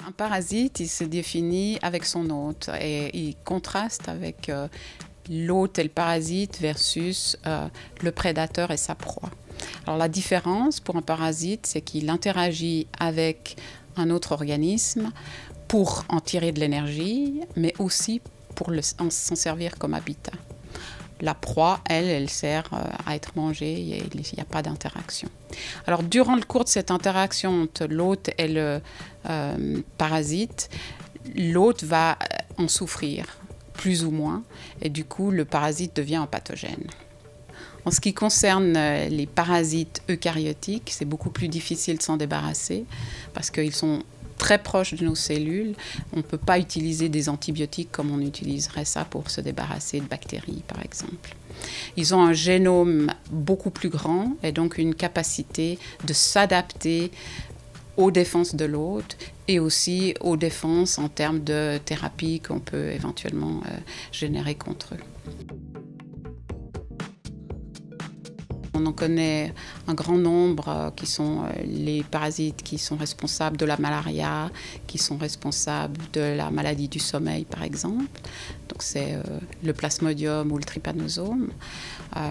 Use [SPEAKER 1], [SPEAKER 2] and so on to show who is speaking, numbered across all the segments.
[SPEAKER 1] Un parasite, il se définit avec son hôte et il contraste avec l'hôte et le parasite versus le prédateur et sa proie. Alors la différence pour un parasite, c'est qu'il interagit avec un autre organisme pour en tirer de l'énergie, mais aussi pour s'en servir comme habitat. La proie, elle sert à être mangée, il n'y a pas d'interaction. Alors, durant le cours de cette interaction entre l'hôte et le parasite, l'hôte va en souffrir, plus ou moins, et du coup, le parasite devient un pathogène. En ce qui concerne les parasites eucaryotiques, c'est beaucoup plus difficile de s'en débarrasser parce qu'ils sont très proches de nos cellules. On ne peut pas utiliser des antibiotiques comme on utiliserait ça pour se débarrasser de bactéries, par exemple. Ils ont un génome beaucoup plus grand et donc une capacité de s'adapter aux défenses de l'hôte et aussi aux défenses en termes de thérapie qu'on peut éventuellement générer contre eux. On en connaît un grand nombre qui sont les parasites qui sont responsables de la malaria, qui sont responsables de la maladie du sommeil, par exemple. Donc c'est le plasmodium ou le trypanosome.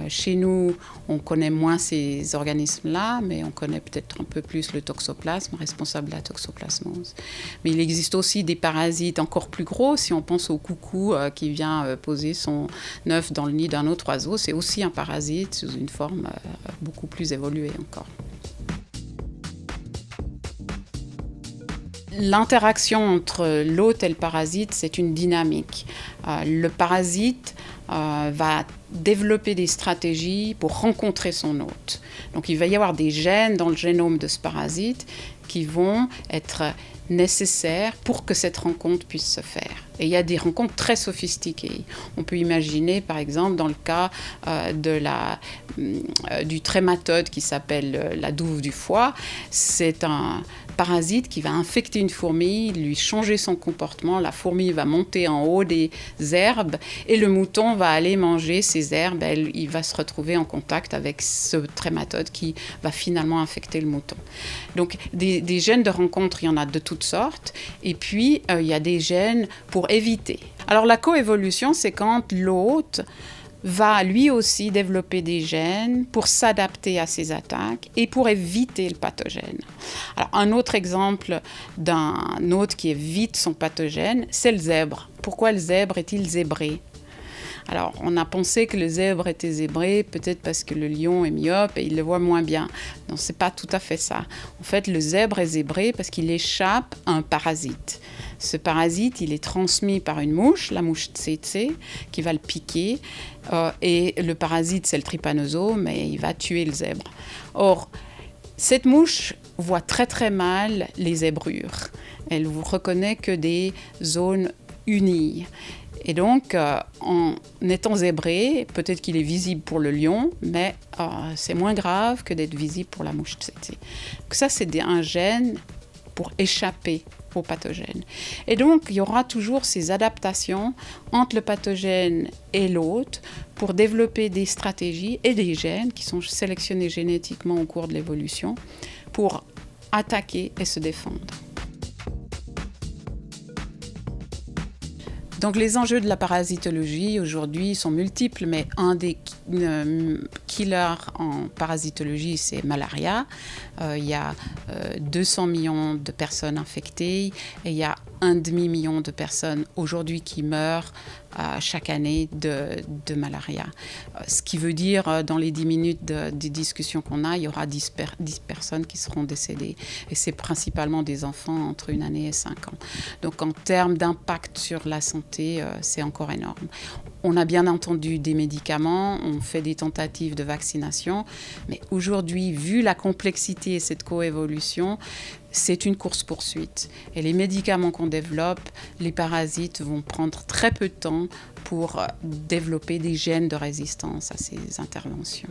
[SPEAKER 1] Chez nous, on connaît moins ces organismes-là, mais on connaît peut-être un peu plus le toxoplasme, responsable de la toxoplasmose. Mais il existe aussi des parasites encore plus gros. Si on pense au coucou qui vient poser son œuf dans le nid d'un autre oiseau, c'est aussi un parasite sous une forme beaucoup plus évoluée encore. L'interaction entre l'hôte et le parasite, c'est une dynamique. Le parasite va développer des stratégies pour rencontrer son hôte. Donc il va y avoir des gènes dans le génome de ce parasite qui vont être nécessaires pour que cette rencontre puisse se faire. Et il y a des rencontres très sophistiquées. On peut imaginer, par exemple, dans le cas du trématode qui s'appelle la douve du foie, c'est un parasite qui va infecter une fourmi, lui changer son comportement. La fourmi va monter en haut des herbes et le mouton va aller manger ces herbes. Il va se retrouver en contact avec ce trématode qui va finalement infecter le mouton. Donc des gènes de rencontre, il y en a de toutes sortes. Et puis, il y a des gènes pour éviter. Alors la coévolution, c'est quand l'hôte va lui aussi développer des gènes pour s'adapter à ces attaques et pour éviter le pathogène. Alors, un autre exemple d'un hôte qui évite son pathogène, c'est le zèbre. Pourquoi le zèbre est-il zébré ? Alors, on a pensé que le zèbre était zébré, peut-être parce que le lion est myope et il le voit moins bien. Non, c'est pas tout à fait ça. En fait, le zèbre est zébré parce qu'il échappe à un parasite. Ce parasite, il est transmis par une mouche, la mouche tsetse, qui va le piquer. Et le parasite, c'est le trypanosome, et il va tuer le zèbre. Or, cette mouche voit très très mal les zébrures. Elle ne reconnaît que des zones unies. Et donc, en étant zébré, peut-être qu'il est visible pour le lion, mais c'est moins grave que d'être visible pour la mouche tsetse. Donc ça, c'est un gène pour échapper au pathogène. Et donc, il y aura toujours ces adaptations entre le pathogène et l'hôte pour développer des stratégies et des gènes qui sont sélectionnés génétiquement au cours de l'évolution pour attaquer et se défendre. Donc les enjeux de la parasitologie aujourd'hui sont multiples, mais un des killers en parasitologie, c'est malaria. Il y a 200 millions de personnes infectées et il y a 1,5 million de personnes aujourd'hui qui meurent chaque année de malaria. Ce qui veut dire, dans les 10 minutes des discussions qu'on a, il y aura 10 personnes qui seront décédées. Et c'est principalement des enfants entre 1 année et 5 ans. Donc en termes d'impact sur la santé, c'est encore énorme. On a bien entendu des médicaments, on fait des tentatives de vaccination, mais aujourd'hui, vu la complexité et cette coévolution, c'est une course-poursuite. Et les médicaments qu'on développe, les parasites vont prendre très peu de temps pour développer des gènes de résistance à ces interventions.